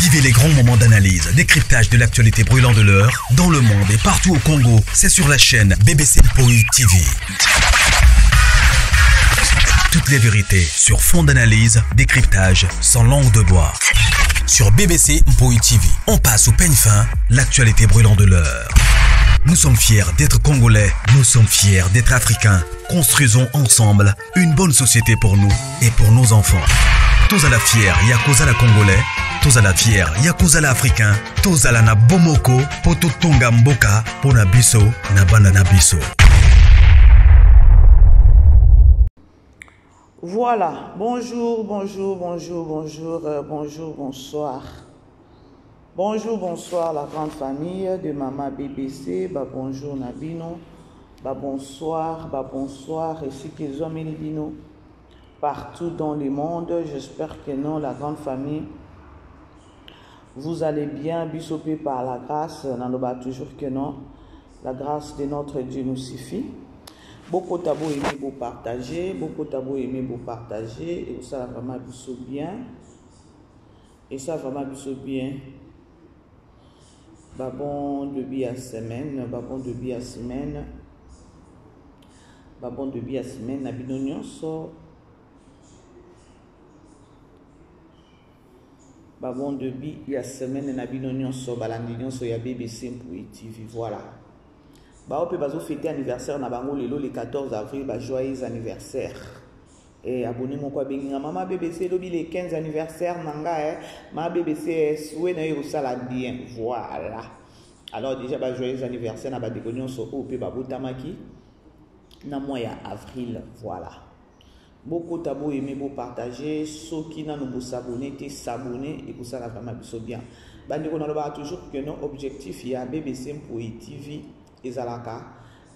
Vivez les grands moments d'analyse, décryptage de l'actualité brûlante de l'heure, dans le monde et partout au Congo. C'est sur la chaîne BBC Mpoï TV. Toutes les vérités sur fond d'analyse, décryptage, sans langue de bois. Sur BBC Mpoï TV, on passe au peigne fin, l'actualité brûlante de l'heure. Nous sommes fiers d'être Congolais, nous sommes fiers d'être Africains. Construisons ensemble une bonne société pour nous et pour nos enfants. Tous à la fière, Yakozala Congolais. Tous à la fière, Yakozala Africain. Tous à la na Bomoko, Poto Tonga Mboka, Pona Biso, Nabana Nabiso. Voilà, bonjour, bonsoir. Bonjour, bonsoir la grande famille de Maman BBC, bonjour Nabino, bonsoir, ainsi que les hommes et les bino, partout dans le monde. J'espère que non, la grande famille, vous allez bien, bisopé par la grâce, n'en toujours que non, la grâce de notre Dieu nous suffit. Beaucoup d'abord aimé vous partager, et ça vraiment bien, et ça vraiment bien. Bon début à semaine, nabino nyonso. Bon début à semaine, nabino nyonso, balandi nyonso ya BBC Mpoï TV, voilà. On peut fêter anniversaire na bango le 14 avril, joyeux anniversaire. Et abonnez-moi quoi benga Maman BBC lobi le 15 anniversaire nanga ma BBC soué na yo sala bien, voilà. Alors déjà joyeux anniversaire na ba déconnion so o pe babotamaki na mois ya avril, voilà. Beaucoup tabo aimé beau partager, ceux qui n'a nous s'abonner, s'abonner et pour ça la vraiment biso bien. Bandi ko na loba toujours que non objectif ya BBC Mpoï TV ezalaka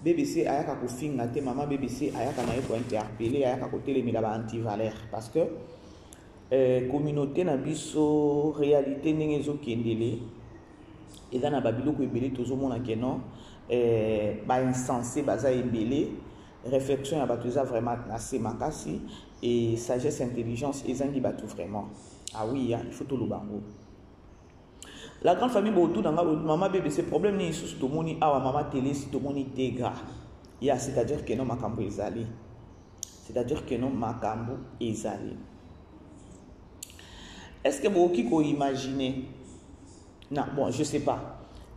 BBC ayaka kofinga te Maman BBC ayaka na ko interpeller ayaka ko telemela ba anti-valeur parce que communauté na biso réalité ndenge zo kendele eza na babiloko ebele tozomona ke non ba insensé baza ebele réflexion ya bato eza vraiment na se makasi et sagesse intelligence ezangi bato vraiment ah oui il faut tout le bango. La grande famille autour dans Maman BBC problème ni sous tout moni awa Maman télé si tout moni tégra. Ya c'est-à-dire que non makambo ezali. C'est-à-dire que non makambo ezali. Est-ce que vous pouvez imaginer? Non, bon, je sais pas.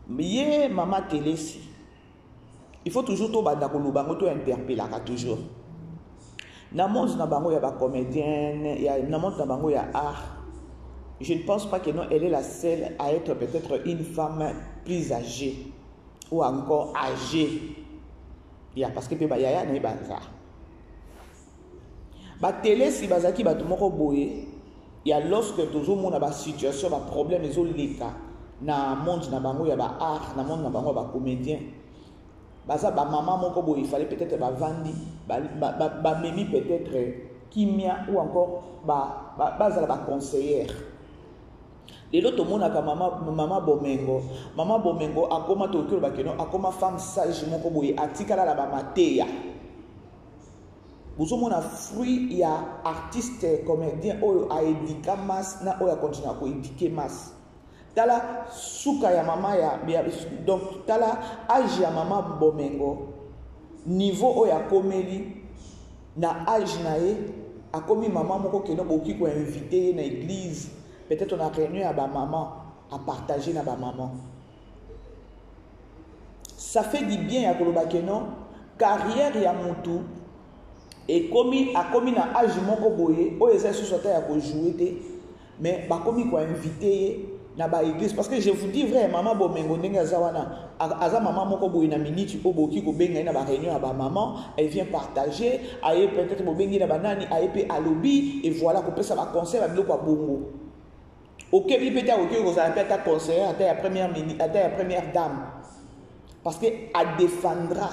Mais Maman télé si. Il faut toujours tout banda ko lubango to interpeller toujours. Na monde na bango ya ba comédienne, ya na monde na bango ya art. Je ne pense pas que non, elle est la seule à être peut-être une femme plus âgée ou encore âgée. Parce que yaya na baza. Ba télé si bazaki ba tumoko boye, lorsque toujours mon ba situation ba problème ezo leka na monde na bango ya ba art, na monde na bango ba comédien. Baza ba maman moko boye, il fallait peut-être ba vandi, ba memi peut-être kimia ou encore baza ba conseillère. Et l'autre monde a maman Bomengo akoma tokyo bakeno akoma femme sage moko boye atikala la ba mateya. Bozo mona fruit ya artiste comédien oyo a éduqué mas na oyo continue ko éduquer mas. Tala suka ya mama ya donc tala âge ya Maman Bomengo niveau oyo akomeli na âge na ye akomi maman moko keno boki ko inviter na église. Peut-être on a réuni à ma maman, à partager à ma maman. Ça fait du bien à Kolobakeno, carrière ya mutu et a commis na âge moko boye, o eza sous sote ya ko jouer te, mais ba commis ko inviter na ba église parce que je vous dis vrai Maman Bomengo ndenge azawana aza maman moko boye na minute po boki ko benga na ba réunion à ba maman, elle vient partager, aye peut-être bo bengi na banani, aye pe alobi et voilà ko pesa ba conseil ba biloko bongo. Ok, il peut être vous avez peut-être conseiller à la première dame. Parce qu'elle défendra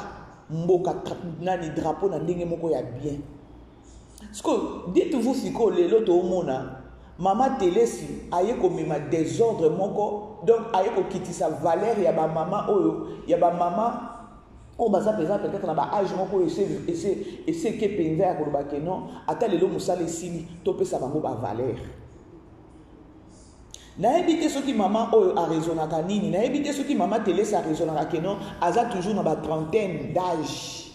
mboka nani drapeau na ndenge moko ya bien. Ce que dites-vous si ko lelo to mona Maman télé si aye ko mema désordre moko donc aye ko kitisa valeur ya ba maman oyo ya ba maman on baza peut-être na ba âge moko essayer que penza ya ko ba kenon ata lelo musala esili to pesa bango ba valeur. nayebi te soki maman oyo arezonaka nini, nayebi te soki maman Télé arezonaka keno aza toujours na ba trentaine d'âge.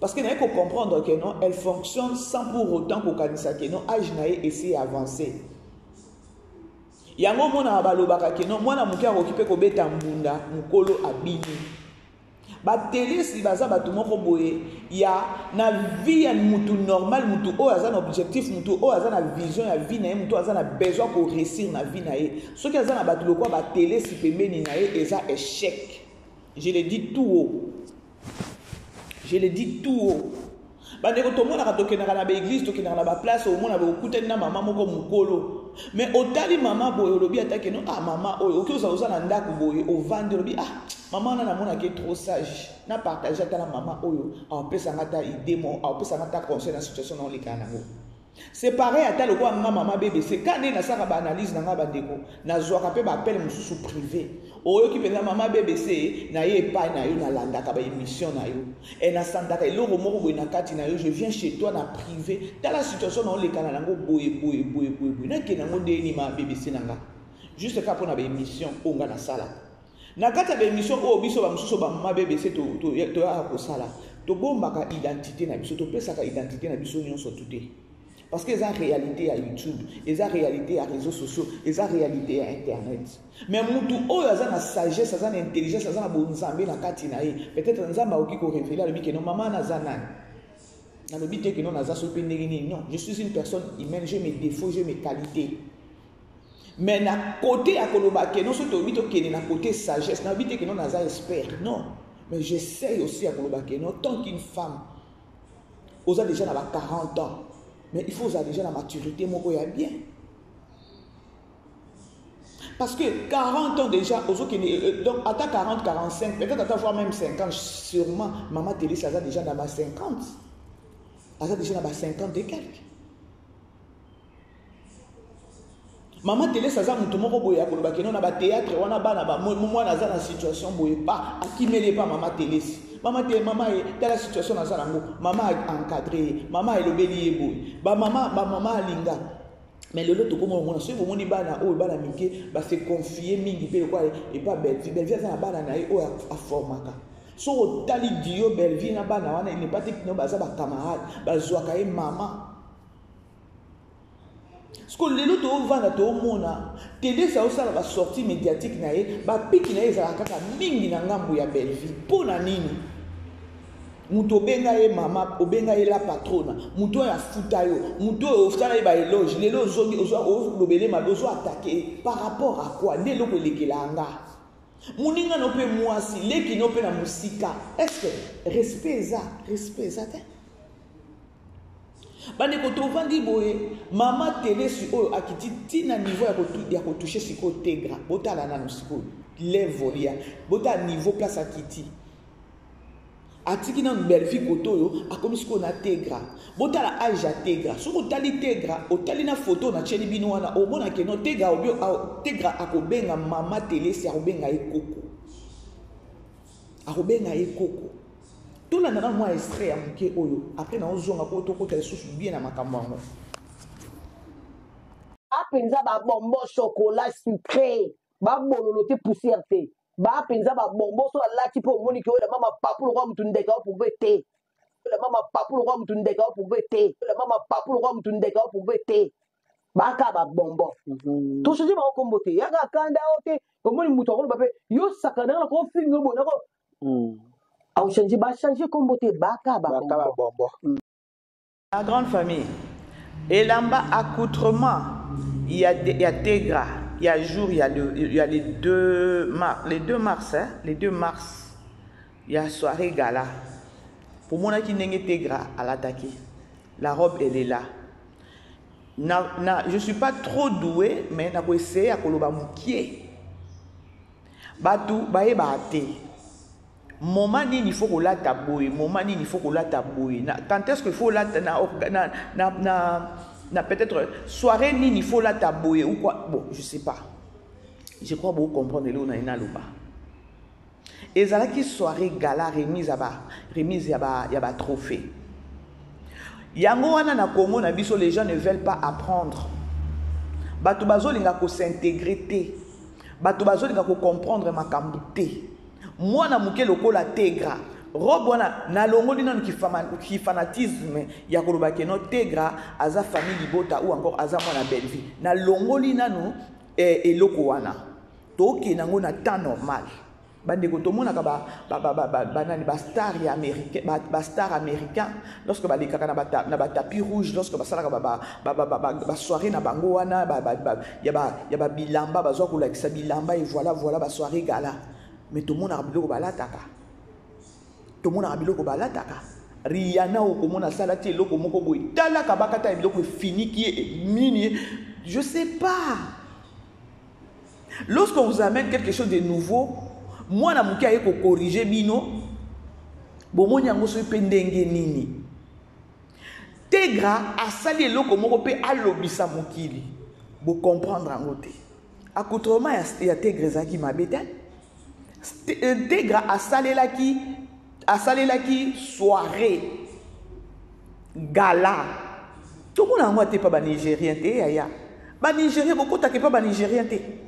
Parce que naye ko comprendre que non, elle fonctionne sans pour autant kokanisa que non âge naye essayer avancer. Yango mona balobaka que non mwana muke akokipe ko beta mbunda mukolo abini. Ba Télé si baza batu moko boye ya na vie ya mutu normal, mutu o aza na objectif, mutu o aza na vision ya vie na ye, mutu aza na besoin ko réussir na vie na ye. Soki aza na batu lokwa ba Télé si pembeni na ye eza échec. Je le dis tout haut. Je le dis tout haut. Bandeko to mona ka tokendaka na ba église, tokendaka na ba place au mona ba okutani na mama moko mukolo. Mais otali mama boye olobi atake no ah mama oyo oki oza na ndako boye ovandi olobi ah maman na mona ki trop sage na partager ta la maman oyo a pesa ngata idée mo a pesa ngata conseil na situation na olika nango. C'est pareil à tel quoi maman bébé c'est quand na saka ba analyse na ngaba ndeko na zwaka pe ba appel mususu privé oyo ki penza maman bébé c'est na ye pa na yo na landa ka ba émission na yo et na sandaka eloko moko boye na kati na yo je viens chez toi na privé dans la situation na olika nango boye na ke nango ndeni ma bébé c'est nanga juste ka pona ba émission onga na sala na kati ba émission o biso ba mususu ba maman bébé c'est to ya ko sala to bombaka identité na biso to pesa ka identité na biso nyonso tuté. Parce que c'est une réalité à YouTube, c'est une réalité à réseaux sociaux, c'est une réalité à Internet. Mais mutu oyo aza na sagesse, aza na intelligence, aza na bonzambe na kati na ye. Peut-être nzamba oki ko révéler le que non maman naza nani. Na le but que non naza so pe ndenge non, je suis une personne humaine, j'ai mes défauts, j'ai mes qualités. Mais na côté à koloba que non so to bito kene na côté sagesse, na bité que non naza expert. Non, mais j'essaie aussi à koloba que non tant qu'une femme oza déjà na 40 ans. Mais il faut déjà la maturité, mon goya bien. Parce que 40 ans déjà, donc à ta 40, 45, peut-être à ta fois même 50, sûrement, maman Télé, ça a déjà dans ma 50. Ça a déjà dans ma 50 et quelques. Maman Télé, ça a mon tomo boya ko ba keno na ba théâtre wana bana ba moi na za na situation boye pas akimele pas maman Télé. Maman Télé maman est dans la situation na za nango, maman encadré, maman elobeli boye. Ba maman linga. Mais le lot comme on a ce moment ni bana o bana mike ba se confier mingi pe quoi et pas belle vie na bana na o a formaka. So tali dio belle vie na bana wana il n'est pas techno ba za ba camarade, ba zwaka e maman. Ce que les autres vont to mona Télé ça aussi la sortie médiatique na ye ba piki na ye za kaka mingi na ngambo ya belle vie pona nini muto obenga ye mama obenga ye la patrona muto ya futa yo muto ofutala ye ba éloge lelo zongi ozo lobele madozo attaquer par rapport à quoi ndelo ko lekelanga muninga no pe mwasi leki no pe na musika est-ce que respect ça bande ko to vandi boye mama Télé si oyo akiti tina niveau ya ko toucher siko tegra botala na siko level ya bota niveau place akiti atiki na belle fille kotoyo akomi siko na tegra botala âge ya tegra soko tali tegra otali na photo na cheli bino wana omona ke no tegra obio tegra akobenga mama Télé si akobenga ekoko tout le monde a moi extrait à muke oyo après na ozonga ko to ko tele susu bien na makambo ngo apenza ba bonbon chocolat sucré ba bololo te poussière te ba penza ba bonbon so la ti po moni ke ola mama papu lo kwa mtu ndeka o pouve te la mama papu lo kwa mtu ndeka o pouve te la mama papu lo kwa mtu ndeka o pouve te ba ka ba bonbon to se ba ko mbote ya ga kanda o te o moni muto ko ba pe yo sakana ko fingo bo na ko La grande famille. Et là-bas, accoutrement, il y a Tegra. Il y a jour, il y a les 2 mars, hein, les 2 mars, il y a soirée gala. Pour moi, qui n'est Tegra à l'attaquer. La robe, elle est là. Je ne suis pas trop doué, mais je vais essayer à koloba moukié. Batou, baé baté. Moment il faut qu'on la tabouille, moment il faut qu'on la tabouille. Quand est-ce qu'il faut la peut-être soirée il faut la tabouille ou quoi? Bon, je sais pas. Je crois que vous comprenez là on a une alouba. Et ça là qui soirée gala remise y a trophée. Yango wana na Congo na biso les gens ne veulent pas apprendre. bato bazolinga ko s'intégrer te bato bazolinga ko comprendre makambo te mwana muke lokola tegra robe wana na longoli nanu ki fanatisme ya koloba ke no tegra aza famille libota ou encore aza mwana Belleville na longoli nanu eloko wana toke nango na temps normal bandeko tomonaka banani bastar ya américain bastar américain lorsque balekaka na batapi rouge lorsque basalaka basoirée na bango wana ya babilamba bazwa kolakisa bilamba et voilà basoirée gala mais tomonaka biloko balataka Rihanna okomona sala ti eloko moko boye talaka bakata biloko finiki mini je sais pas lorsqu'on vous amène quelque chose de nouveau moi na muki aye ko corriger bino bomoni yango so pe ndenge nini tegra asali eloko moko pe alobisa mokili bo comprendre yango te accoutrement ya tegra ezaki mabete tegra asalelaki soirée gala tomona yango ate pa ba nigérien te yaya ba nigérien bokotake pa ba nigérien te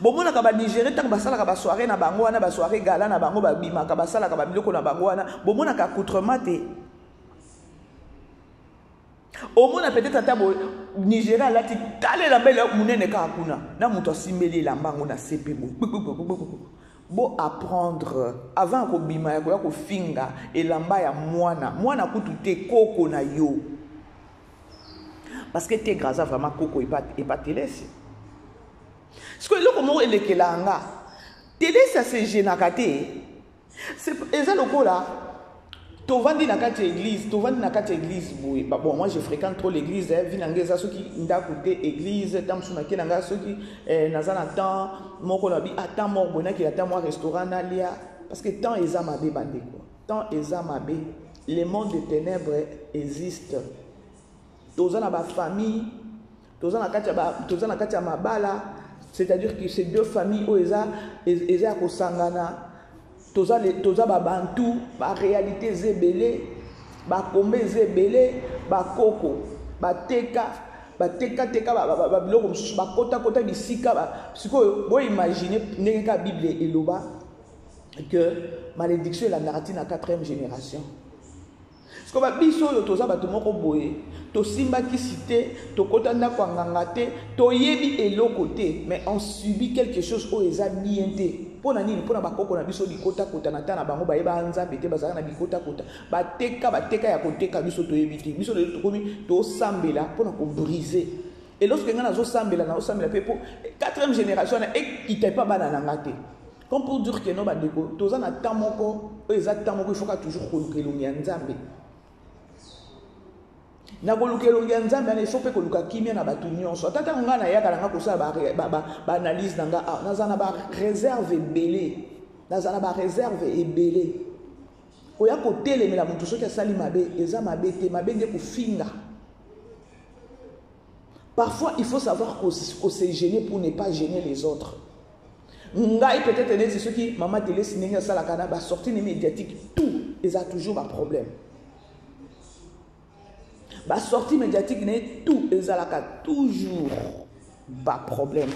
bomona ka ba Nigérien tant basalaka ba soirée na bango wana ba soirée gala na bango ba bimaka basalaka ba biloko na bango wana bomona ka accoutrement te omona peut-être ata Nigérien lati talela mbele munene ka kuna na muto asimbeli lambango na sepe bo apprendre avant ko bima ya ko finga elamba ya mwana kutu te koko na yo parce que te grâce vraiment koko et pas telesi. Ce que le mot est le langa, télé ça se génaka te. C'est ça le coup là. Tovandi na kati église, bon moi je fréquente trop l'église, vinangeza ceux qui nda côté église, tam sumaki nanga ceux qui nazana temps, moko na bi attend mort bona qui attend moi restaurant nalia parce que temps ezamabe bande quoi. Temps ezamabe, le monde des ténèbres existe. Tozana ba famille, tozana kati ya mabala. C'est-à-dire que ces deux familles où ils ont kosangana toza ba bantu ba réalité zebele ba kombe zebele ba koko ba teka ba biloko mususu ba kota bisika ba siko bo imaginer ndenge ka Bible eloba que malédiction est la narrative na 4e génération. Ce que ba biso yo toza bato moko boye to simba ki cité to kota nda kwa nganga te to yebi eloko te mais on subit quelque chose o eza bien te pona nini pona bakoko na biso likota kota na tana bango bayeba nzambe te bazaka na bikota kota bateka ya koteka biso to yebi te biso to komi to sambela pona ko briser et lorsque ngana zo sambela na osambela pe po 4e génération na ekita pa bana na ngate comme pour dire que no bandeko toza na tamoko o eza tamoko il faut ka toujours kolukelo ya nzambe na kolukelo ya nzambe na faut pe koluka kimia na batu nyonso atata ngana ya kala ngako sa ba analyse nanga nazana ba réserve ebele nazana ba réserve ebele oya ko telemela mutu soki asali mabe eza mabe te mabe nge kufinga. Parfois il faut savoir qu'on se gêner pour ne pas gêner les autres. Ngai peut-être c'est ceux qui maman télé sininga sala kana ba sortie médiatique tout ils a toujours un problème. Ba sortie médiatique n'est tout ezalaka toujours ba problème.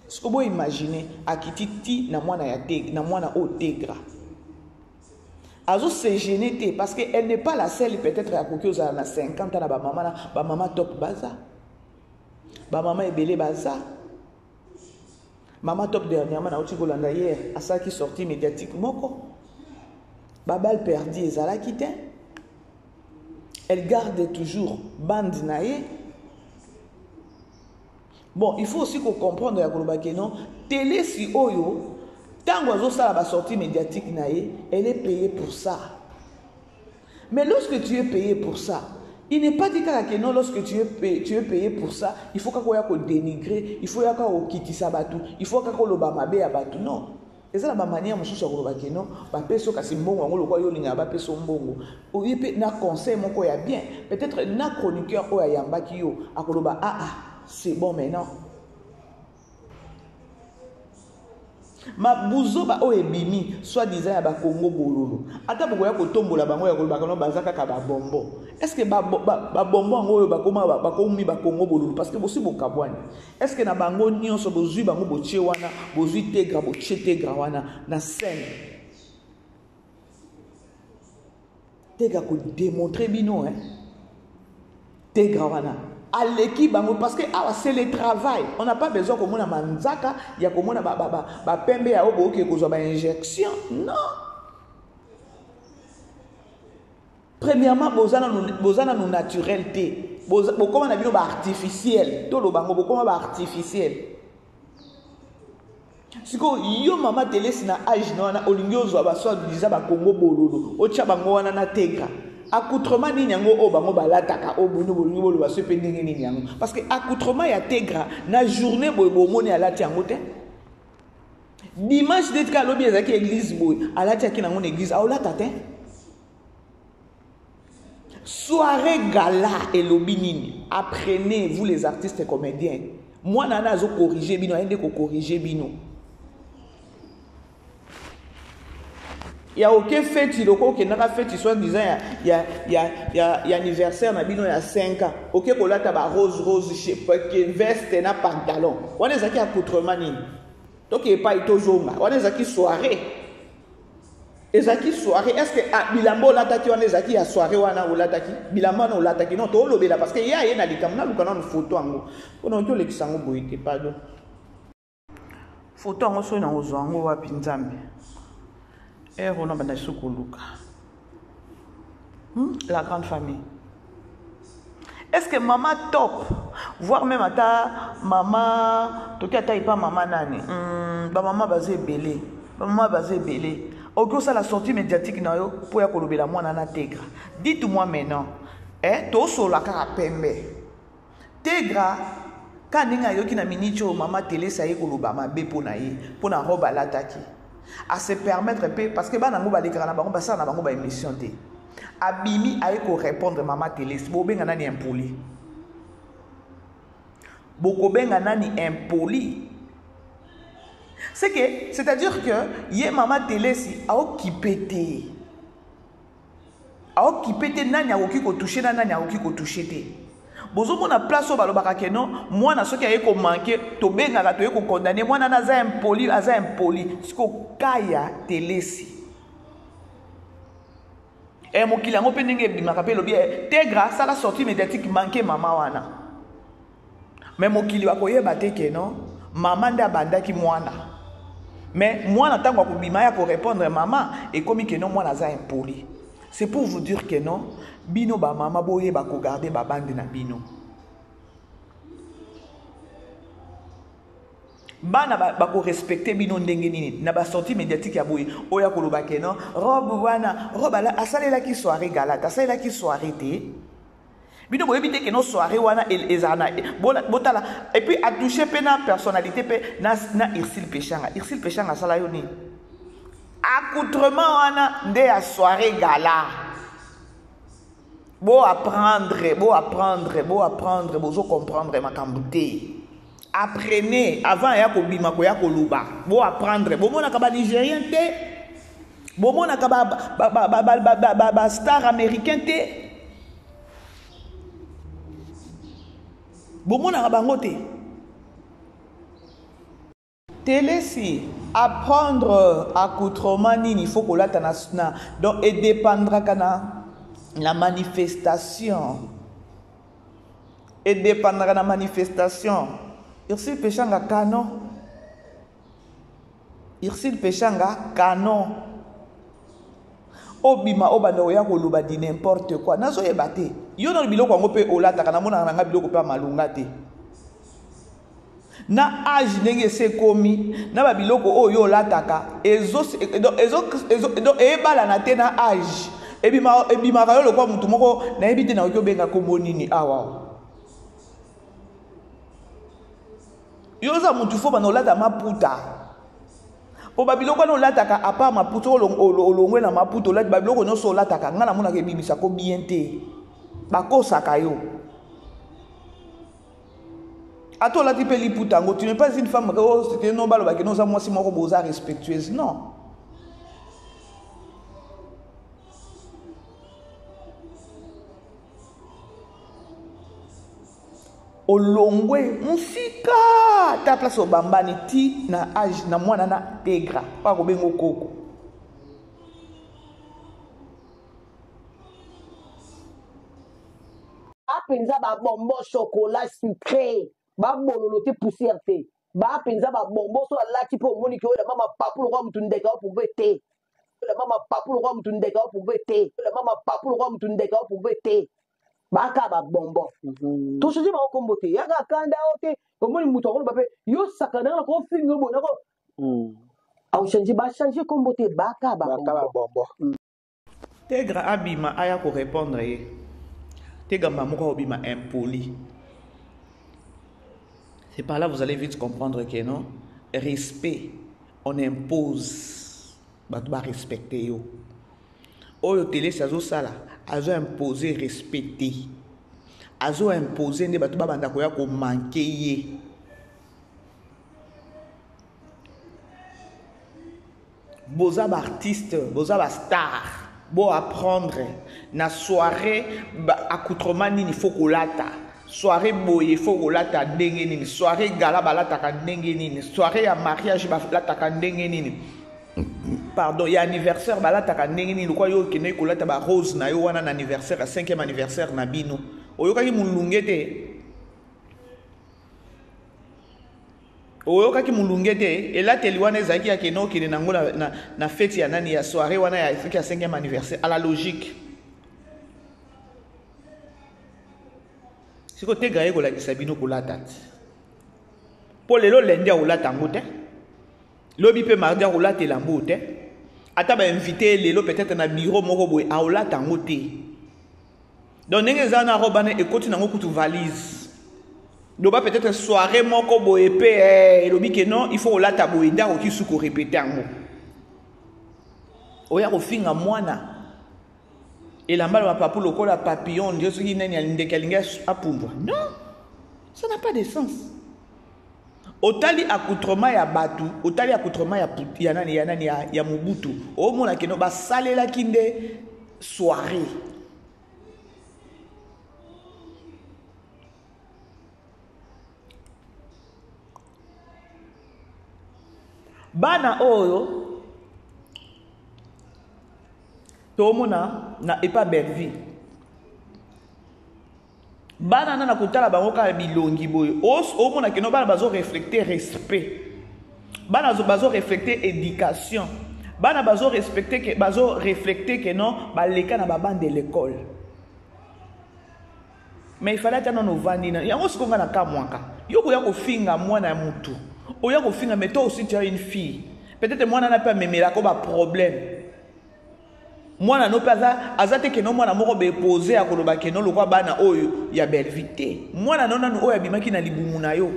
Ce que vous imaginez akititi na mwana ya teg na mwana o tegra. Azo se gêner parce que elle n'est pas la seule peut-être à koki na 50 ans na ba maman top baza. Ba maman ebele baza. Maman top dernièrement na oti kolanda hier à ça qui sorti médiatique moko. Babal perdu ezala kité. Elle garde toujours bande naïe. Bon, il faut aussi qu'on comprenne ya koloba ke non, télé si oyo, tango azo sala ba sortie médiatique naïe, elle est payée pour ça. Mais lorsque tu es payé pour ça, il n'est pas dit que non, lorsque tu es payé pour ça, il faut qu'on dénigrer, il faut qu'on quitte ça batou, il faut qu'on le bamabe à batou. Non. Et ça, la manière, je suis sûr que non, pas peso kasi mbongo, on le voit yo linga ba peso mbongo. Ou ype na conseil mon koya bien. Peut-être na chroniqueur o yamba ki yo, akoloba c'est bon maintenant. ma buzoba o ebimi soit disant ya ba Congo bololo ata boko ya kotombola bango ya koloba kana bazaka ka ba bombo est-ce que ba bombo ngo ba koma ba komi ba Congo bololo parce que bosi bokabwani est-ce que na bango nyonso bozui bango botie wana bozui tegra botie tegra wana na scène tegra ko démontrer bino hein tegra wana à l'équipe parce que c'est le travail. On n'a pas besoin comme on a manzaka, il y a comme on a pembe ya obo qui cause ba injection. Non. Premièrement, bozana no naturalité. Comment on a vu ba artificiel. Tout le bango comment ba artificiel. Siko yo mama télé sina âge no na olingyozo ba so disait ba Congo bololo. O tcha bango wana na tegra. Accoutrement ni nyango o bango balataka o bunu bolu bolu ba sepe ndenge ni nyango parce que accoutrement ya tegra na journée boy bomoni alati yango te dimanche d'être ka lobi ezaki église boy alati aki nango église aolata te soirée gala et lobi nini apprenez vous les artistes et comédiens moi nana zo corriger bino ende ko corriger bino. Il y a aucun fête, il y a aucun fête, soit disant, il y a anniversaire, il y a 5 ans. Ok, qu'on a taba rose, veste, et pantalon. On est à accoutrement. Donc, il n'y a pas toujours. On est à soirée. Est-ce que Bilambo l'attaque, on est à soirée, ou l'attaque, Bilambo ou l'attaque, non, tout le monde, parce qu'il y a une photo. On a un l'exango boïté, pardon. Photo, on a un zongo, à Pinzambi. La grande famille. Est-ce que maman top, voire même à ta maman, tout cas pas maman nani, maman basée belé, maman basée belé. Au ça la sortie médiatique na yo pour ya kolobe la mwana na tegra. Dites-moi maintenant, to so la ka pembe. Tegra quand ninga yo ki na minicho maman télé ça y koloba mabe pour na roba l'attaquer. À se permettre parce que banango ba lekana bango ba ça na bango ba émission té abimi aye ko répondre maman télé bo benga nani impoli boko benga nani impoli c'est-à-dire que yé maman télé si a occupé nani a oki ko toucher nani a oki ko toucher té bozo mona place au balobaka keno moi na soki aye ko manquer to benga ka to ye ko condamner moi na za impoli siko kaya telesi mokili yango pe ndenge bimaka pe lobi tegra ça la sortie médiatique manquer mama wana mais mokili wakoyeba te keno mama nda bandaki mwana mais mwana tango ko bima ya ko répondre mama et comme keno mwana za impoli. C'est pour vous dire que non, bino ba mama boye ba ko garder ba bande na bino. Bana ba ko respecter bino ndenge nini na ba sortie médiatique ya boye oya ko loba ke non robe wana robe la asalela ki soirée galata asalela ki soirée té bino boye bité ke non soirée wana ezana botala et puis a toucher pe na personnalité pe na Irsil Pechanga sala yo ni accoutrement wana nde ya soirée gala beau apprendre beau comprendre makambo te. Apprenez avant ya ko bima ko ya ko luba beau apprendre beau mona ka ba nigérien te beau mona ka ba star américain te beau mona ka bango te télé si apprendre accoutrement nini il faut que la tanasna donc et dépendra kana la manifestation et dépendra la manifestation. Irsil Pechanga canon obima obanda oya koloba di n'importe quoi nazo yebate yo na biloko ngo pe olata kana mona nga biloko pe malunga te na âge ndenge se komi na ba biloko oyo olataka ezo ebala na te na âge ebima ka yo lokwa mutu moko na ebite na okyo benga kombo nini awa yoza mutu fo bana olata maputa po babiloko na olataka apa maputa olongwe na maputa olati babiloko nyonso olataka nga na mona ke bibisa ko bien te bakosaka yo Attends, là, tu peux l'ipoutango. Tu n'es pas une femme qui est non, bah, qui nous a moi, si moi, respectueuse. Non. Olongwe, mfika. Ta place au bambani, ti na âge, na moi, na tegra. Pas au bengo koko. Apenza ba bonbon chocolat sucré. Ba bololo te poussière te. Ba penza ba bonbon so la tipo moni ko la mama papu lo kwa mtundeka pour vete. La mama papu lo kwa mtundeka pour vete. La mama papu lo kwa mtundeka pour vete. Ba ka ba bonbon. To choji ba ko mbote. Ya ga kanda ote. Ko moni muto ko ba pe yo sakana ko fingo bo na ko. Au change ba changer ko mbote ba ka ba bonbon. Tegra abima aya ko répondre ye. Tegra mamoko obima impoli. C'est par là que vous allez vite comprendre que non, respect, on impose, bah tu vas respecter yo. Oyo télé ça ça là, azo imposer respecter, azo imposer ne bah tu vas banda koya ko manquer ye. Boza ba artiste, boza ba star, bo apprendre na soirée ba accoutrement nini faut kolata. Soirée boye, il faut que la ta dengue, soirée gala balata ka dengue, soirée à mariage balata ka dengue. Pardon, il y a anniversaire balata ka dengue, quoi yo kene ko la ta ba rose na yo wana na anniversaire, 5e anniversaire na bino. Oyo ka ki mulungete. Oyo ka ki mulungete, et là teliwane zaki ya keno kene nango na fête ya nani ya soirée wana ya 5e anniversaire à la logique. Si vous avez gagné la Sabino pour la date. Pour les lundi à la tangote. L'obi peut mardi à la telambote. Ata ba invité les peut-être na bureau moko boy à la tangote. Donc n'engez na robane et côté na ngoko tu valise. Doba peut-être soirée moko boy épée l'obi que non, il faut la taboy da ou qui sou ko répéter en mot. Oya ko finga mwana. Et la balle va pas pour le col à papillon, Dieu ce qui n'est à pouvoir. Non, ça n'a pas de sens. Otali accoutrement ya batu, otali accoutrement ya nani ya mubutu. Au mona keno ba salé la kinde soirée. Bana oyo Tomona na epa bervi. Bana na kutala bango ka bilongi boy. O mona keno bana bazo reflecter respect. Bana bazo reflecter éducation. Bana bazo respecter que bazo reflecter que non baleka na babande de l'école. Mais il fallait attendre nos vandina. Yango sikonga na kamwaka. Yoko yako finga mwana mutu. O yako finga mais toi aussi tu as une fille. Peut-être mwana na pas memela ko ba problème. Moi na no paza azate ke no mwana moko be poser akoloba ke no lokwa bana oyo ya belvité. Moi na nona no oyo abimaki na libumu na yo.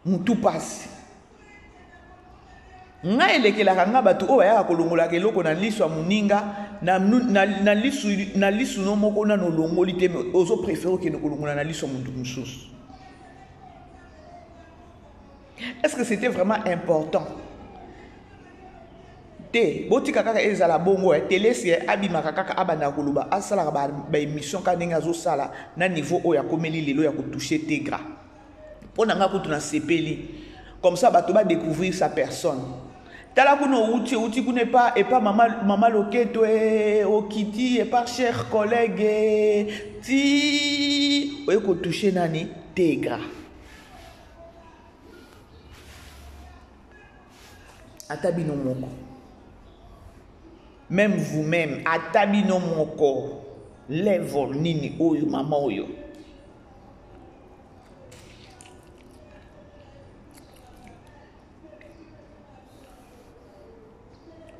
Mutu pasi. Nga elekela kanga batu oyo ya kolongola ke loko na liso muninga na lisu no moko na no longoli te ozo préférer ke no kolongola na liso mutu mususu. Est-ce que c'était vraiment important? Botika kaka ezala bongo télé c'est abima kaka abanda kuluba asala ba émission ka ninga zo sala na niveau o ya komeli lelo ya ko toucher Tegra pona nga kutu na sepeli comme ça bato ba découvrir sa personne tala kuno uti kune pas et pas mama loketo et okiti et pas cher collègue ti o ko toucher nani Tegra atabino moko. Même vous-même, atabino moko, level nini oyo mama oyo.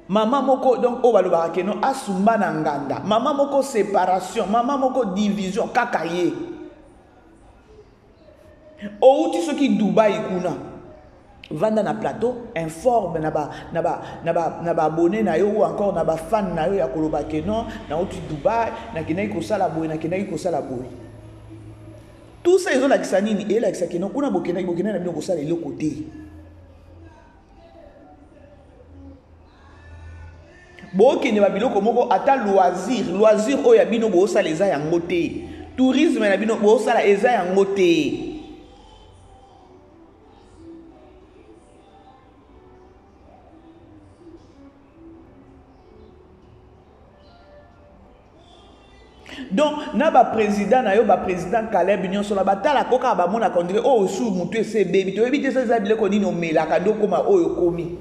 Mama moko donc o baloba keno asumba na nganda. Mama moko séparation, mama moko division kakaye. O uti soki Dubai kuna. Vanda na plateau informe na ba abonné na yo ou encore na ba fan na yo ya koloba ke non na uti Dubai na kinai ko sala boy na kinai ko sala boy Tout ça, ils ont la kisanini et la kisakino. Kuna bokena na bino kosala le côté. Bokene ba biloko moko ata loisir oyo bino bo sala eza yango te. Tourisme na bino bo sala eza yango te. Donc, na ba président na yo ba président Caleb nyonso na batala koka ba mona kondire oh sou mutu ese baby to ebite ça bile ko nino melaka do koma oyo komi.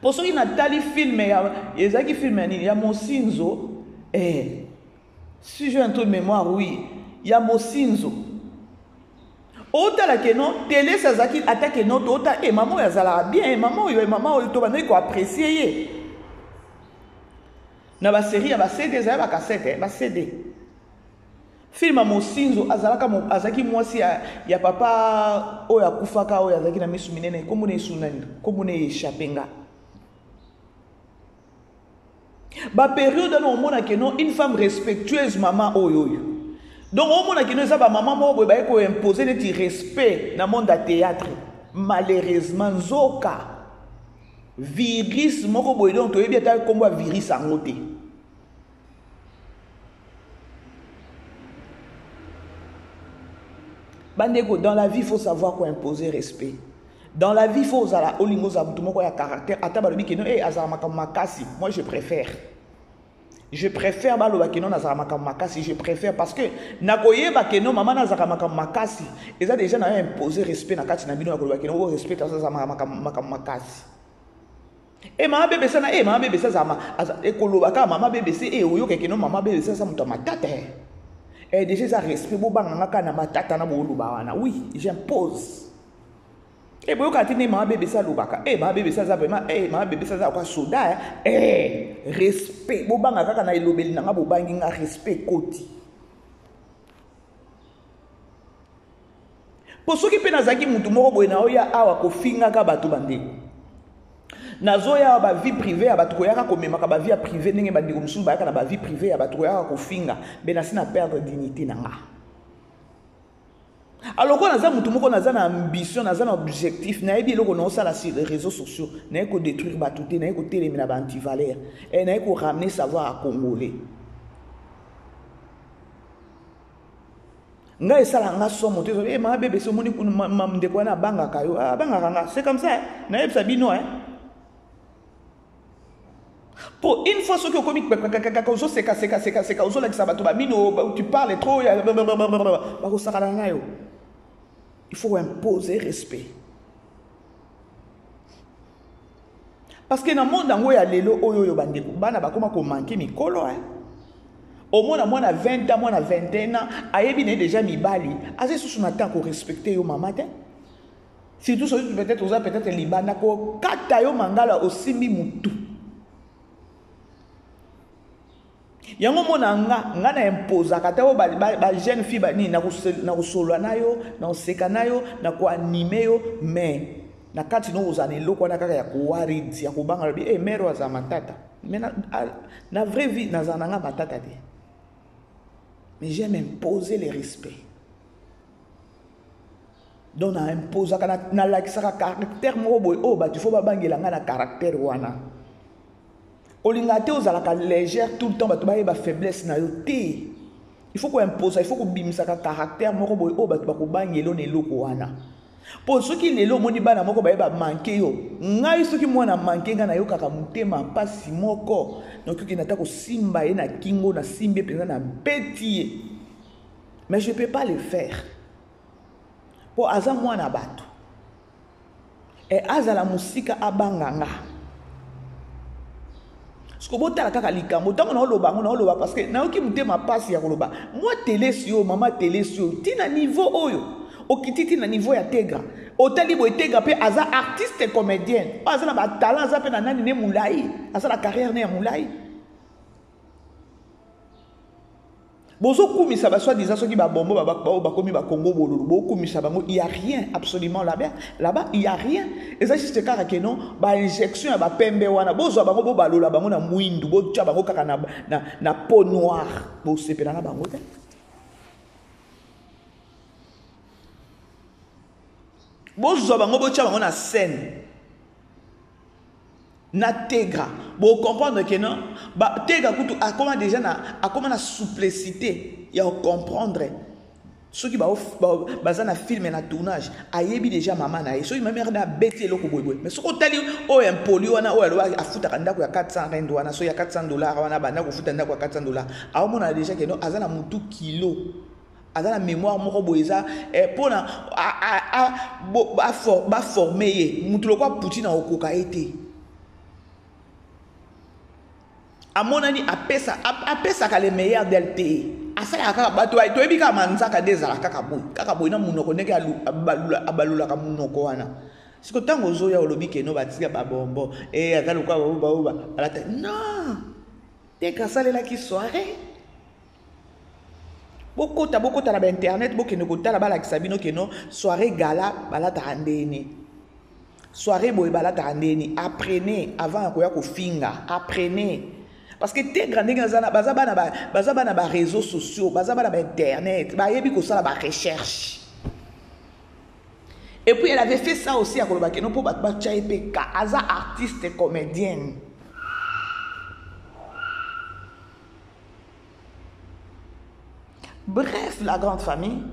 Pour ceux qui na tali film ya ezaki film ni ya Mosinzo si j'ai un truc de mémoire oui ya Mosinzo. Ota la keno télé sazaki attaque no ota maman ya zala bien maman yo to ba ko apprécier. Na ba série ba CD za ba cassette ba CD film a Mosinzo azalaka azaki mwasi ya papa oyo akufaka oyo azaki na misu minene komune sunani komune échappenga ba période na omona que non une femme respectueuse maman oyo donc omona que non ça ba maman mo boy ba ko imposer net respect na monde à théâtre malheureusement zoka virus moko boy donc to yebi ata kombo virus angote. Bandeko, dans la vie, il faut savoir quoi imposer respect. Dans la vie, il faut usala olingo za mutu moko ya caractère. Ata balobi keno azala makasi. Moi je préfère. Je préfère baloba keno azala makasi, je préfère parce que nakoyeba keno maman azala makasi. Eza déjà na imposer respect na kati na bino baloba keno respect azala makasi. Et maman bébé ça na maman bébé ça za ekoloba ka maman bébé c'est oyo keno maman bébé ça mutu matata. Et déjà ça respect bobanga kana matata na boluba wana. Oui, j'impose. Et boyo katine maman bébé ça lobaka. Maman bébé ça za vraiment maman bébé ça za kwa soda. Respect bobanga kaka na elobeli na bobangi nga respect koti. Pour ceux qui pe nazaki mutu moko boye na oya awa ko finga ka batu bandeko. Nazoya ba vie privée ya batu koyaka komemaka ba vie privée ndenge bandeko mususu bayaka na ba vie privée ya batu koyaka kofinga benasi na perdre dignité nanga. Alors quand naza mutu moko naza na ambition naza na objectif na yebi eloko na osala sur les réseaux sociaux na ko détruire batu te na ko telemina ba anti-valeur et na ko ramener savoir à congolais. Nga esala nga somo te ma bébé so moni ku ndeko na banga kayo banga nga c'est comme ça na yebisa bino pour une fois ce que comique tu parles trop il faut imposer respect parce que dans le monde il y a lelo oyo bandeko bana bakoma ko manquer mikolo au moins à 20 ans moins à 21 ans ayebi déjà mibali assez sous na temps ko respecter yo maman surtout peut-être libana ko kata yo mangala osimbi mutu. Yango mona nga na imposa kata o ba jeune fille ba ni na kusolwa nayo na oseka nayo na ko anime yo mais na kati no uzana eloko na kaka ya kuwaridi ya kubanga lobi mero za matata mais na vraie vie na zananga matata te mais j'aime imposer le respect donc na imposa kana na lakisaka caractère moko boy ba tu faut ba bangela nga na caractère wana. Olingate ozalaka légère tout le temps batu ba faiblesse na yo te. Il faut qu'on impose, il faut qu'on bimisa ka caractère moko boy batu ba ko bangelo ne loko wana. Pour ceux qui lelo moni bana moko ba manquer yo. Ngai ceux qui mona manquer nga na yo kaka mutema pasi moko. Donc qui nata ko simba e na kingo na simbe penza na betier. Mais je peux pas le faire. Pour aza mwana batu. Et azala musika abanganga. Ce que vous avez fait, parce que na oki mutema passe ya koloba. Moi télé sio, maman télé sio. Tina niveau oyo. Okiti na niveau ya tegra. Otali bo tegra pe aza artiste et comédienne. Aza na ba talent aza pe na nani ne mulai. Aza la carrière ne ya mulai. Bozo kumisa ba soit disant soki ba bombo ba komi ba Congo bololo. Bo kumisa bango il y a rien absolument là-bas il y a rien. Et ça juste car que non ba injection ba pembe wana bozo bango bo balola bango na mwindu bo tia bango kaka na peau noire bo sepela na bango te. bozwa bango botia bango na scène na Tegra bo comprendre que non ba Tegra kutu akoma déjà na souplicité ya comprendre ceux qui baza na film na tournage ayebi déjà maman na ye so ma mère na beti eloko boyeboy mais so tali o impoli wana o aloba afuta ndako ya 400 rand wana so ya $400 wana banda ko futa ndako ya $400 aomona déjà que non azana mutu kilo azana mémoire moko boyeza pona ba former ye mutu lokwa Poutine okoka ete amonani apesa ka le meilleur d'LT asala kaka bato toyebi ka manzaka dezala kaka boy na munoko ndenge abalula ka munoko wana siko tango zoya olobi keno batika babombo akaluka ba alata non teka salela ki soirée bokota na ba internet bokene kotala balakisa bino keno soirée gala balata andeni soirée boy balata andeni apprenez avant koya kofinga apprenez. Parce que Tegra baza bana ba réseaux sociaux, baza bana ba internet, ba yebi ko sala ba recherche. Et puis elle avait fait ça aussi à Kolobake non pour ba chaipeka, aza artiste et comédienne. Bref, la grande famille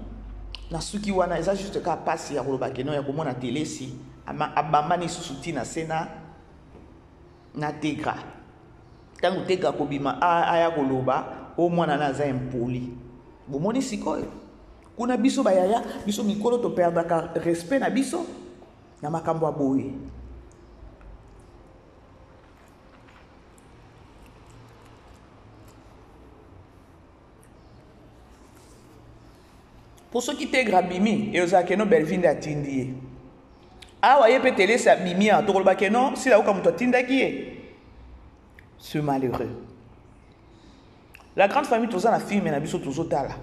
na suki wana eza juste ka passe ya Kolobake non ya ko mona télé si abamani susuti na sena na Tegra. Tango Tegra kobima aya koloba o mwana naza impoli bomoni sikoyo kuna biso bayaya biso mikolo to perdaka respect na biso na makambo ya boye pour ceux qui Tegra bimi et ozake no belvinde atindie awa ye petele sa bimi a to koloba ke non si la uka muto atindaki ye ce malheureux. La grande famille tous na film na biso tous otala.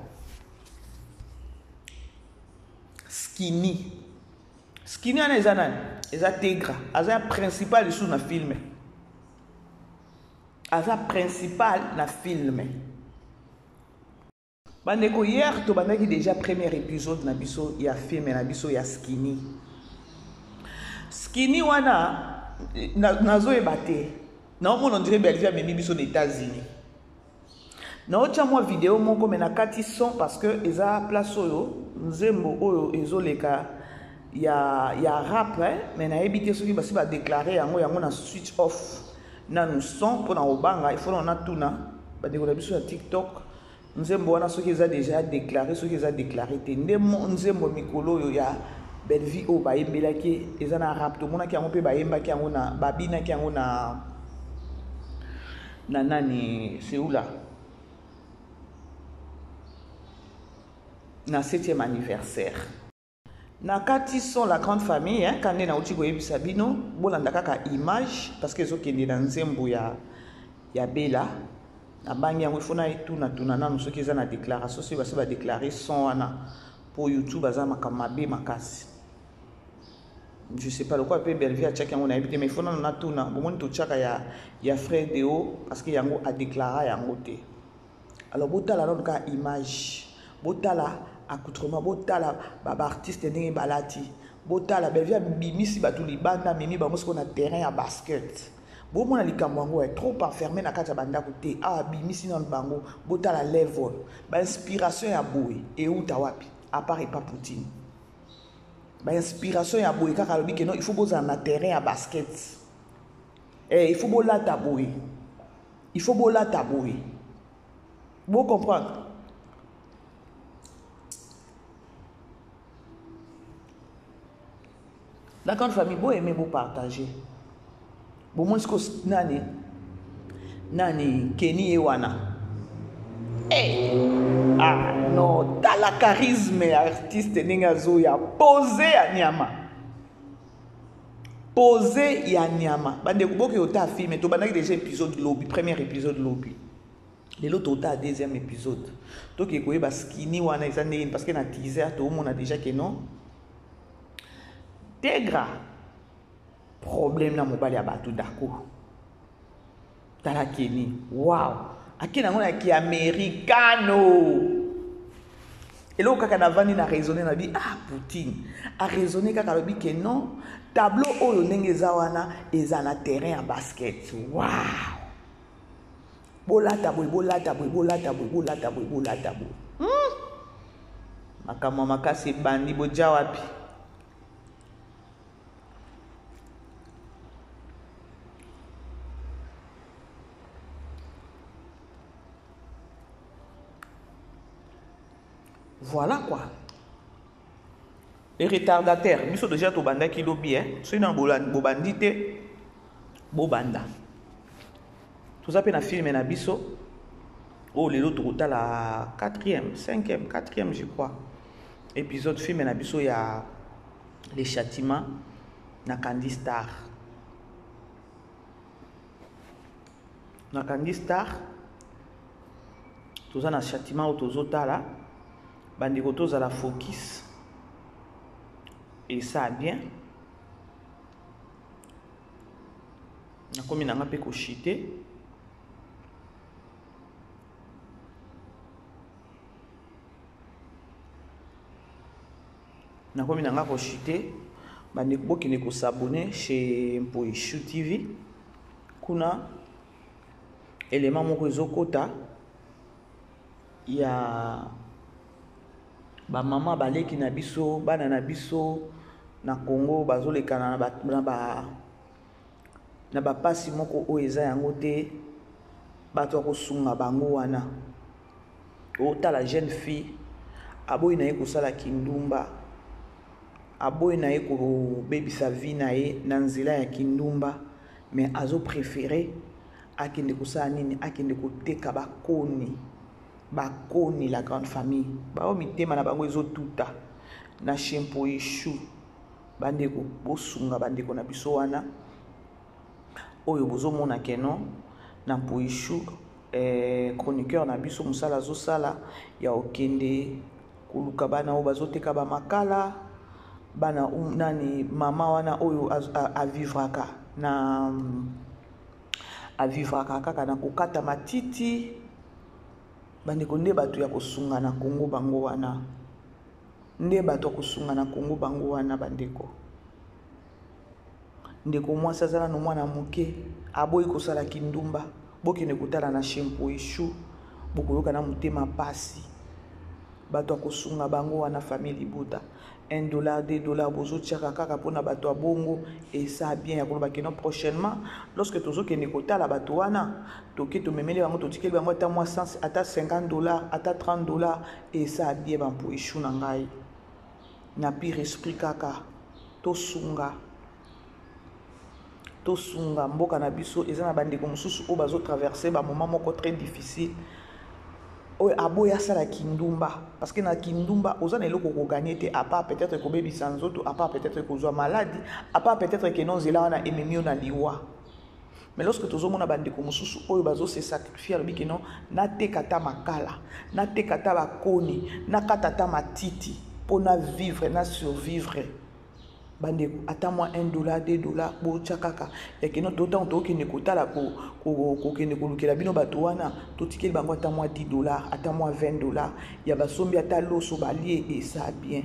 Skinny ana ezana eza Tegra, aza principal sous na film. Aza principal na film. Bandeko hier to bandaki déjà premier épisode na biso ya film na biso ya Skinny. Skinny wana nazo ebate. Non, on dirait Belvia mais biso aux États-Unis. Non, tiens moi vidéo mon comme na kati son parce que eza place oyo nzembo oyo ezoleka ya rap mais na ebité ceux qui ba déclarer yango na switch off na nous son pour na obanga il faut na tuna ba décoller biso sur TikTok nzembo wana ceux qui eza déjà déclaré ceux qui eza déclaré te ndemo nzembo mikolo oyo ya Belvi o ba yembelaki eza na rap to mona ki yango pe ba yembaki yango na babina ki yango na nani c'est où là na 7e anniversaire na kati sont la grande famille hein quand na uti koyebisa bino bolanda kaka image parce que ezokende na nzembo ya Bella na bangi yango ifona etuna nanu soki eza na déclaration soki basi ba déclarer son wana pour YouTube aza makamabe makasi je sais pas pourquoi peut Belvia tchak yango na ebité mais ifona na tuna bomoni to tchaka ya frère Deo parce que yango a déclaré yango te alors botala non ka image botala accoutrement botala baba artiste ndenge balati botala Belvia bimisi batu libanda mimi bango siko na terrain ya basket bomona likambo yango est trop enfermé na kati ya bandako te bimisi na bango botala level ba inspiration ya boy et uta wapi à part et pas Poutine ba inspiration ya boy kaka lobi que non il faut boza na terrain ya basket il faut bolata boy il faut bolata boy vous comprendre. La grande famille, vous aimez vous partager. Vous montrez que nani Kenny Ewana. Non, t'as la charisme artiste Nengazo ya posé à Nyama. Posé ya Nyama. Bande kuboke ota film to bandaki déjà épisode lobby, premier épisode lobby. Les autres ota deuxième épisode. Donc ekoye ba Skinny wana ezane parce que na teaser to on a déjà que non. Tegra problème na mobali ya batu dako tala Kenny wow akina ngona ki americano Et là, quand on a raisonné, on a dit, ah, Poutine, a raisonné quand on a dit que non, tableau où on est en terrain en basket. Waouh! Bola tabou. Makamamaka c'est bandi boja wapi. Voilà quoi. Les retardataires, ils sont déjà au banda qui lobby, hein. C'est dans bobandité, bobanda. Tout ça, c'est un film na biso. Oh, les autres, tu as la 4e, 5e, 4e, je crois. Épisode film na biso, il y a les châtiments na Candy Star. Na Candy Star, tout ça na châtiment au tozota là. Bandikotos à la focus et ça bien na komi nanga pe ko chité na komi nanga ko chité bandiko bokine ko s'abonner chez Mpoishu TV kuna élément moko ezokota ya ba mama baleki na biso bana na biso na Congo bazolekana na ba pasi moko o eza yango te bato ko sunga bango wana o ta la jeune fille aboyi na ye kosala kindumba aboyi na ye ko bebisa vie na ye na nzela ya kindumba mais azo préféré akende kosala nini akende koteka bakoni la grande famille bao mitema na bango ezotuta na Mpoishu bandeko bosunga bandeko na biso wana oyo bozomona keno na Mpoishu chroniqueur na biso musala zosala ya okende koluka bana oyo bazoteka ba makala bana nani mama wana oyo avivraka kaka na kokata matiti bandeko nde bato ya kosunga na Congo bango wana bandeko ndeko mwasi azala no mwana moke aboyi kosala kindumba bokende kotala na Mpoishu bokoyoka na motema pasi bato ya kosunga bango wana famille Libuta $1 $2 bozotiaka kaka mpona bato ya bongo et ça bien ya koloba keno prochainement lorsque tozokende kotala bato wana toke tomemeli bango totikeli bango ata mwa ata $50 ata $30 et ça bien ba Mpoishu na ngai na pire esprit kaka tosunga mboka na biso eza na bandeko mosusu o bazo traverser ba moment moko très difficile. Oye aboya sala kindumba parce que na kindumba oza na eloko ko gagner te à part peut-être ko bebi sanzoto à part peut-être ko zwa maladie à part peut-être que non zela wana ememio na liwa mais lorsque tozomona bandeko mosusu oyo bazo se sacrifier bi que non na tekata makala na tekata bakoni na katata matiti pona vivre na survivre bandeko ata moi $1 $2 bocha kaka ya keno totan to kende kotala ko kende kolukela bino bato wana totikeli bango ata moi $10 ata moi $20 ya basombi ata loso balie et ça bien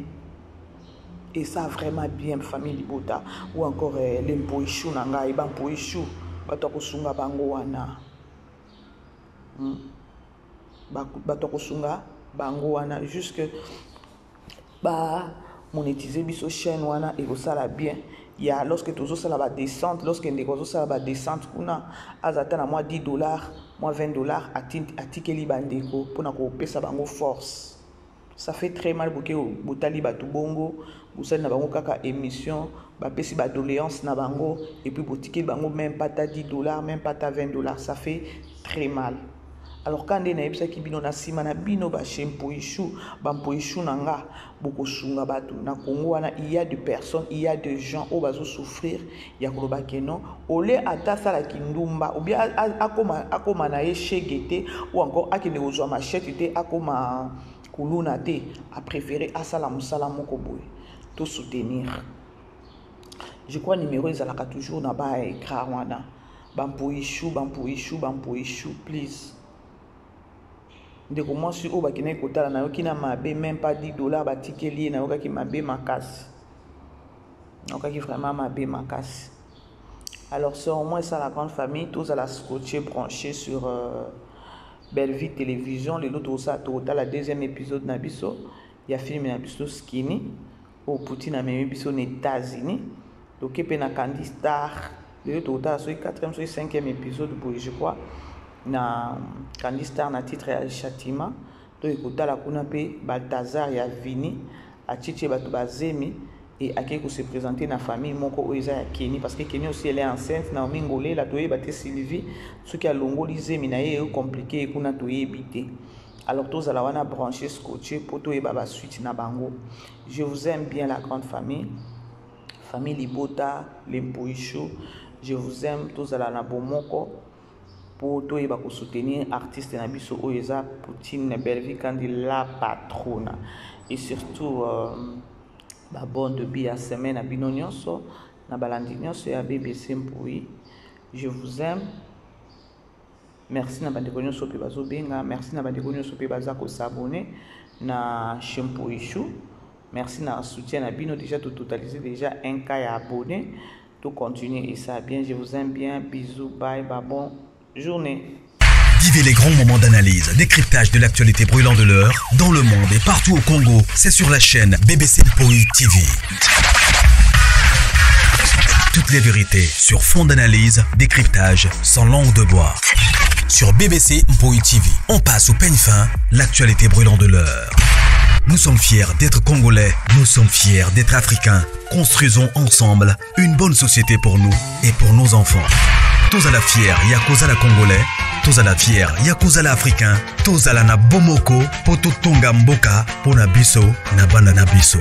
et ça vraiment bien famille Libota ou encore les Mpoishu na ngai ba Mpoishu bato kosunga bango wana bato kosunga bango wana jusque ba monétiser biso chaîne wana et ça bien ya lorsque tozo sala ba descente lorsque ndeko zo sala ba descente kuna azata na moi $10 moi $20 atikeli bandeko pona ko pesa bango force ça fait très mal boke botali batu bongo bosali na bango kaka émission ba pesi ba doléance na bango et puis botikeli bango même pas ta $10 même pas ta $20 ça fait très mal. Alors quand on a ebisa ki bino na sima na bino ba Mpoishu ba Mpoishu nanga boko sunga batu na Congo wana il y a des personnes il y a des gens au bazo souffrir ya koloba keno ole ata sala kindumba ou bien akoma na echegete ou encore akene ozwa machette te akoma kuluna te a préféré asala musala moko boy to soutenir. Je crois numéro ezalaka toujours na ba écran wana ba Mpoishu please ndeko mwasi oyo bakendaki kotala nayoki na mabe même pas $10 batikeli ye nayokaki mabe makasi nayokaki vraiment mabe makasi. Alors c'est au moins ça la grande famille, tous à la scotché branché sur Belle Vie Télévision. Les autres aussi à la deuxième épisode Nabiso, il y a film Nabiso Skinny au Poutine a même Nabiso aux États-Unis. Donc il y a Candy Star, les autres à la quatrième, sur le cinquième épisode je crois. Na Candy Star na titre ya Châtiment. Donc il y a la Kunape Balthazar ya Vini, a Chiche Batubazemi. Et à qui se présenter dans la famille moko oiza ya Kenny parce que Kenny aussi elle est enceinte na mingolé la toye baté Sylvie ce qui a longolizé minaye compliqué kuna toye bité. Alors tous ala wana branché scotché pour toye baba suite na bango. Je vous aime bien la grande famille Libota Lempoicho. Je vous aime tous ala na bomoko pour toye ba ko soutenir artiste na biso oiza Poutine Belle Vie Kandi la patronne et surtout bon depuis la semaine à Binonyonso, na balandinyoso ya BBC Mpui. Je vous aime. Merci na bandekonyoso pe bazo benga, merci na bandekonyoso pe bazako s'abonner na Chimpoichou. Merci na soutien na bino déjà tout totalisé déjà 1K abonnés. Tout continuer et ça bien, je vous aime bien. Bisous, bye, bonne journée. Vivez les grands moments d'analyse, décryptage de l'actualité brûlante de l'heure, dans le monde et partout au Congo. C'est sur la chaîne BBC Mpoi TV. Toutes les vérités sur fond d'analyse, décryptage sans langue de bois. Sur BBC Mpoi TV, on passe au peigne fin l'actualité brûlante de l'heure. Nous sommes fiers d'être Congolais, nous sommes fiers d'être Africains. Construisons ensemble une bonne société pour nous et pour nos enfants. Tous à la fière, Yakoza la Congolais. Tous à la fière, Yakuza la Africain, tous à la na bomoko, poto tonga mboka, pona biso, na banda na biso.